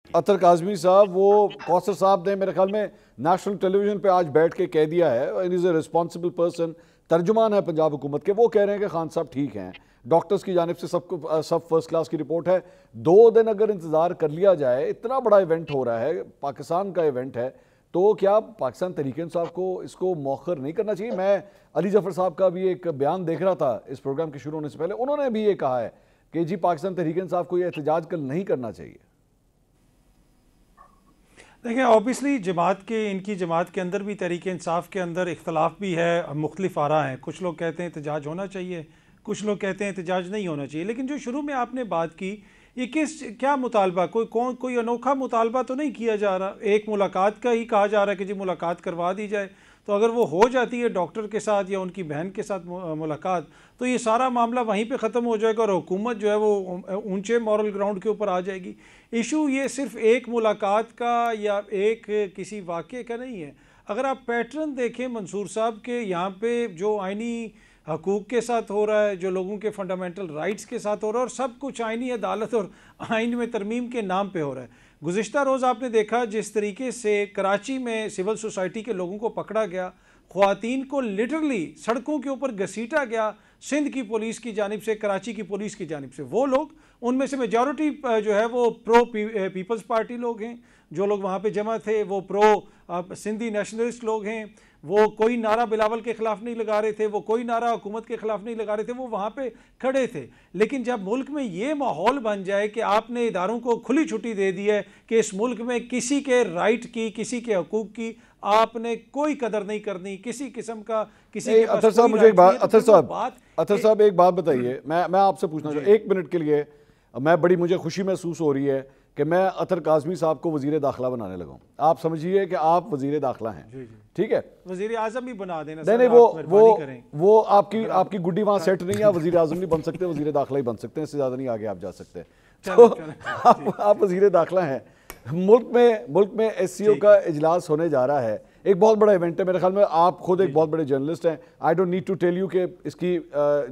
अतर काज़मी साहब, वो कौसर साहब ने मेरे ख्याल में नेशनल टेलीविजन पे आज बैठ के कह दिया है, इज ए रिस्पॉन्सिबल पर्सन, तर्जुमान है पंजाब हुकूमत के, वो कह रहे हैं कि खान साहब ठीक हैं, डॉक्टर्स की जानिब से सब फर्स्ट क्लास की रिपोर्ट है। 2 दिन अगर इंतज़ार कर लिया जाए, इतना बड़ा इवेंट हो रहा है, पाकिस्तान का इवेंट है, तो क्या पाकिस्तान तहरीक इंसाफ को इसको मौखर नहीं करना चाहिए? मैं अली जफर साहब का भी एक बयान देख रहा था इस प्रोग्राम के शुरू होने से पहले, उन्होंने भी ये कहा है कि जी पाकिस्तान तहरीक इंसाफ को ये एहतजाज कल नहीं करना चाहिए। देखिए, ऑब्वियसली जमात के, इनकी जमात के अंदर भी तहरीक इंसाफ के अंदर इख्तलाफ भी है, मुख्तलिफ आरा हैं। कुछ लोग कहते हैं एहतजाज होना चाहिए, कुछ लोग कहते हैं एहतजाज नहीं होना चाहिए। लेकिन जो शुरू में आपने बात की, ये क्या मुतालबा, कोई अनोखा मुतालबा तो नहीं किया जा रहा। एक मुलाकात का ही कहा जा रहा है कि जी मुलाकात करवा दी जाए। तो अगर वो हो जाती है डॉक्टर के साथ या उनकी बहन के साथ मुलाकात, तो ये सारा मामला वहीं पे ख़त्म हो जाएगा और हुकूमत जो है वो ऊंचे मॉरल ग्राउंड के ऊपर आ जाएगी। इशू ये सिर्फ एक मुलाकात का या एक किसी वाक़े का नहीं है। अगर आप पैटर्न देखें मंसूर साहब के, यहाँ पे जो आइनी हकूक़ के साथ हो रहा है, जो लोगों के फंडामेंटल राइट्स के साथ हो रहा है, और सब कुछ आइनी अदालत और आइन में तरमीम के नाम पे हो रहा है। गुज़िश्ता रोज़ आपने देखा जिस तरीके से कराची में सिविल सोसाइटी के लोगों को पकड़ा गया, ख़वातीन को लिटरली सड़कों के ऊपर घसीटा गया सिंध की पुलिस की जानिब से, कराची की पुलिस की जानिब से। वो लोग, उनमें से मेजॉरिटी जो है वो प्रो पीपल्स पार्टी लोग हैं। जो लोग वहाँ पे जमा थे वो प्रो सिंधी नेशनलिस्ट लोग हैं। वो कोई नारा बिलावल के ख़िलाफ़ नहीं लगा रहे थे, वो कोई नारा हुकूमत के ख़िलाफ़ नहीं लगा रहे थे, वो वहाँ पे खड़े थे। लेकिन जब मुल्क में ये माहौल बन जाए कि आपने इदारों को खुली छुट्टी दे दी है कि इस मुल्क में किसी के राइट की, किसी के हकूक़ की आपने कोई कदर नहीं करनी, किसी किस्म का किसी के अतर साहब, मुझे एक बात, अतर साहब एक बात बताइए, मैं आपसे पूछना चाहूँ 1 मिनट के लिए। मुझे खुशी महसूस हो रही है कि मैं अतर काज़मी साहब को वज़ीर दाखिला बनाने लगा हूँ। आप समझिए कि आप वज़ीर दाखिला हैं, ठीक है? वज़ीर आज़म भी बना देना। नहीं, वो आपकी गुड्डी वहाँ सेट नहीं है, वज़ीर आज़म नहीं बन सकते, वज़ीर दाखिला ही बन सकते हैं, इससे ज़्यादा नहीं आगे आप जा सकते। तो आप वज़ीर दाखिला हैं। मुल्क में SCO का इजलास होने जा रहा है, एक बहुत बड़ा इवेंट है। मेरे ख्याल में आप खुद एक बहुत बड़े जर्नलिस्ट हैं, I don't need to tell you कि इसकी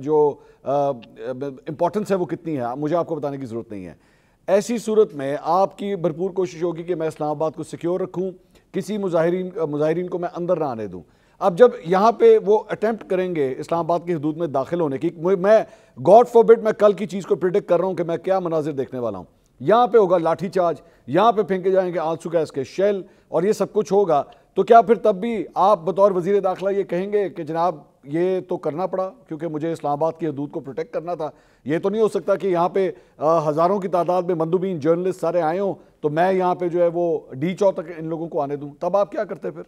जो इम्पोर्टेंस है वो कितनी है, मुझे आपको बताने की ज़रूरत नहीं है। ऐसी सूरत में आपकी भरपूर कोशिश होगी कि मैं इस्लामाबाद को सिक्योर रखूँ, किसी मुजाहिरीन को मैं अंदर ना आने दूँ। अब जब यहाँ पे वो अटेम्प्ट करेंगे इस्लामाबाद की हदूद में दाखिल होने की, मैं गॉड फॉरबिड, मैं कल की चीज़ को प्रिडिक्ट कर रहा हूँ कि मैं क्या मनाजिर देखने वाला हूँ। यहाँ पे होगा लाठीचार्ज, यहाँ पे फेंके जाएंगे आंसू गैस के शेल और ये सब कुछ होगा। तो क्या फिर तब भी आप बतौर वज़ीर दाखिला ये कहेंगे कि जनाब ये तो करना पड़ा क्योंकि मुझे इस्लामाबाद की हदूद को प्रोटेक्ट करना था? ये तो नहीं हो सकता कि यहाँ पे हज़ारों की तादाद में मंदूबीन जर्नलिस्ट सारे आए हों तो मैं यहाँ पे जो है वो डी चौ तक इन लोगों को आने दूँ, तब आप क्या करते फिर?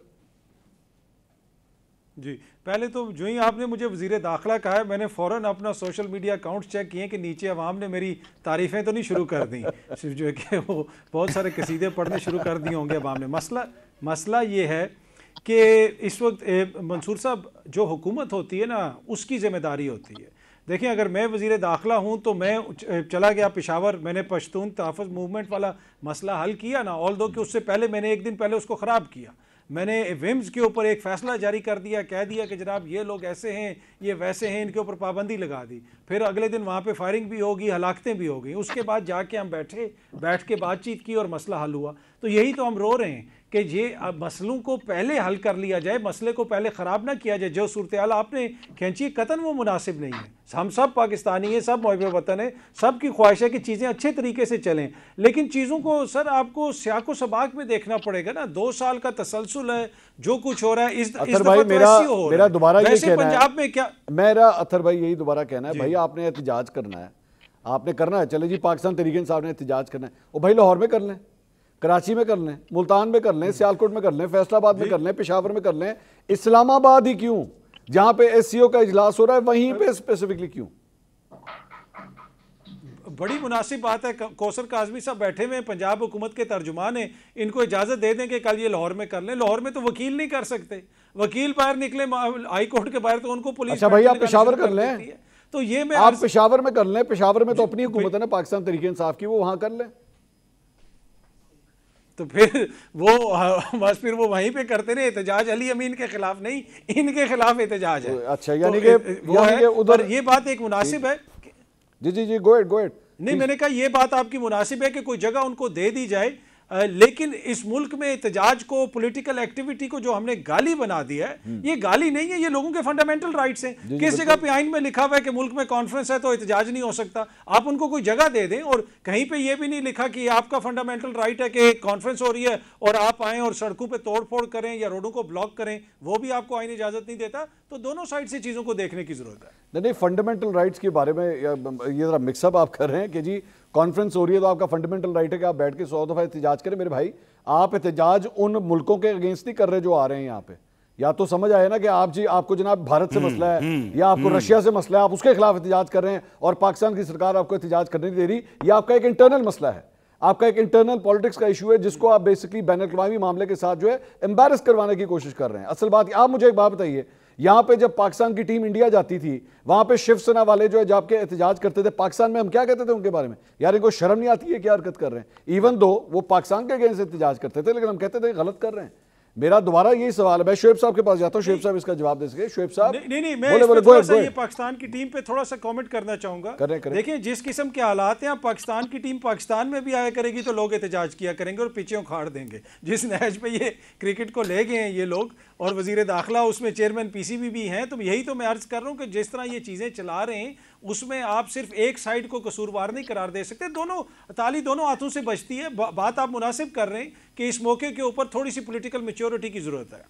जी, पहले तो जो ही आपने मुझे वज़ीर दाखिला कहा है, मैंने फ़ौरन अपना सोशल मीडिया अकाउंट चेक किए कि नीचे अवाम ने मेरी तारीफ़ें तो नहीं शुरू कर दी, सिर्फ जो है कि वो बहुत सारे कसीदे पढ़ने शुरू कर दिए होंगे अवाम ने। मसला ये है कि इस वक्त मंसूर साहब, जो हुकूमत होती है ना, उसकी ज़िम्मेदारी होती है। देखिए, अगर मैं वज़ीर दाखिला हूँ तो मैं चला गया पेशावर, मैंने पश्तून तहफ़्फ़ुज़ मूवमेंट वाला मसला हल किया ना, ऑल्दो कि उससे पहले मैंने 1 दिन पहले उसको ख़राब किया। मैंने विम्स के ऊपर एक फ़ैसला जारी कर दिया, कह दिया कि जनाब ये लोग ऐसे हैं, ये वैसे हैं, इनके ऊपर पाबंदी लगा दी। फिर अगले दिन वहाँ पे फायरिंग भी होगी, हलाकतें भी होगी। उसके बाद जाके हम बैठ के बातचीत की और मसला हल हुआ। तो यही तो हम रो रहे हैं कि ये मसलों को पहले हल कर लिया जाए, मसले को पहले ख़राब ना किया जाए। जो सूरत हाल आपने खींची कतन वो मुनासिब नहीं है। हम सब पाकिस्तानी हैं, सब मुहब्बे वतन है, सब की ख्वाहिश है कि चीज़ें अच्छे तरीके से चलें, लेकिन चीज़ों को सर आपको सियाको सबाक में देखना पड़ेगा ना। 2 साल का तसलसल है, जो कुछ हो रहा है इस भाई मेरा दोबारा ये कहना पंजाब में क्या मेरा अतर भाई यही दोबारा कहना है, भाई आपने एहतजाज करना है, आपने करना है, चले जी पाकिस्तान तहरीक इंसाफ ने एहतजाज करना है, वो भाई लाहौर में कर लें, कराची में कर लें, मुल्तान में कर लें, सियालकोट में कर लें, फैसलाबाद में कर लें, पेशावर में कर लें, इस्लामाबाद ही क्यों, जहां पे SCO का इजलास हो रहा है वहीं पे स्पेसिफिकली क्यों? बड़ी मुनासिब बात है। कौसर काज़मी साहब बैठे हुए हैं, पंजाब हुकूमत के तर्जुमान हैं, इनको इजाज़त दे दें कि कल ये लाहौर में कर लें। लाहौर में तो वकील नहीं कर सकते, वकील बाहर निकले हाई कोर्ट के बाहर तो उनको पुलिस। अच्छा भाई, आप पेशावर कर लें, तो ये मैं आप पेशावर में कर लें, पेशावर में तो अपनी हुकूमत है ना पाकिस्तान तहरीक इंसाफ की, वो वहां कर लें। तो फिर वो वहीं पे करते रहे एहतजाज, अली अमीन के खिलाफ नहीं, इनके खिलाफ एहतजाज है। अच्छा, यानी कि उधर ये बात एक मुनासिब है। जी, गो एहेड। नहीं, मैंने कहा ये बात आपकी मुनासिब है कि कोई जगह उनको दे दी जाए। लेकिन इस मुल्क में एहतजाज को, पॉलिटिकल एक्टिविटी को जो हमने गाली बना दिया है, ये गाली नहीं है, ये लोगों के फंडामेंटल राइट्स हैं। किस जगह पे आइन में लिखा हुआ है कि मुल्क में कॉन्फ्रेंस है तो एहतजाज नहीं हो सकता? आप उनको कोई जगह दे दें। और कहीं पे ये भी नहीं लिखा कि आपका फंडामेंटल राइट है कि कॉन्फ्रेंस हो रही है और आप आएँ और सड़कों पर तोड़ फोड़ करें या रोडों को ब्लॉक करें, वो भी आपको आइन इजाजत नहीं देता। तो दोनों साइड से चीजों को देखने की जरूरत है। नहीं, फंडामेंटल राइट्स के बारे में ये जरा मिक्सअप आप कर रहे हैं कि जी कॉन्फ्रेंस हो रही है तो आपका फंडामेंटल राइट है कि आप बैठ के 100 दफा एहतजाज करें। मेरे भाई, आप एहतजाज उन मुल्कों के अगेंस्ट नहीं कर रहे जो आ रहे हैं यहाँ पे। या तो समझ आए ना कि आप जी, आपको जनाब भारत से मसला है या आपको रशिया से मसला है, आप उसके खिलाफ एहतजाज कर रहे हैं और पाकिस्तान की सरकार आपको एहतजाज करने नहीं दे रही। यह आपका एक इंटरनल मसला है, आपका एक इंटरनल पॉलिटिक्स का इशू है जिसको आप बेसिकली बैन अवी मामले के साथ जो है एम्बैरस करवाने की कोशिश कर रहे हैं। असल बात, आप मुझे एक बात बताइए, यहां पे जब पाकिस्तान की टीम इंडिया जाती थी, वहां पे शिवसेना वाले जो है जाके एहतजाज करते थे पाकिस्तान में, हम क्या कहते थे उनके बारे में? यार इनको शर्म नहीं आती है क्या हरकत कर रहे हैं? इवन दो वो पाकिस्तान के अगेंस्ट एहतजाज करते थे, लेकिन हम कहते थे गलत कर रहे हैं। मेरा दोबारा यही सवाल है, मैं शुएब साहब के पास जाता हूं, शुएब साहब इसका जवाब दे सके। शुएब साहब नहीं, मैं इस पे थोड़ा सा ये पाकिस्तान की टीम पे थोड़ा सा कमेंट करना चाहूंगा। देखिए, जिस किस्म के हालात हैं, पाकिस्तान की टीम पाकिस्तान में भी आया करेगी तो लोग एहतजाज किया करेंगे और पीछे उखाड़ देंगे। जिस नहज पे ये क्रिकेट को ले गए हैं ये लोग, और वजीर दाखिला उसमें चेयरमैन पीसीबी भी हैं, तो यही तो मैं अर्ज कर रहा हूँ कि जिस तरह ये चीज़ें चला रहे हैं उसमें आप सिर्फ एक साइड को कसूरवार नहीं करार दे सकते। दोनों ताली दोनों हाथों से बजती है। बात आप मुनासिब कर रहे हैं कि इस मौके के ऊपर थोड़ी सी पॉलिटिकल मैच्योरिटी की ज़रूरत है।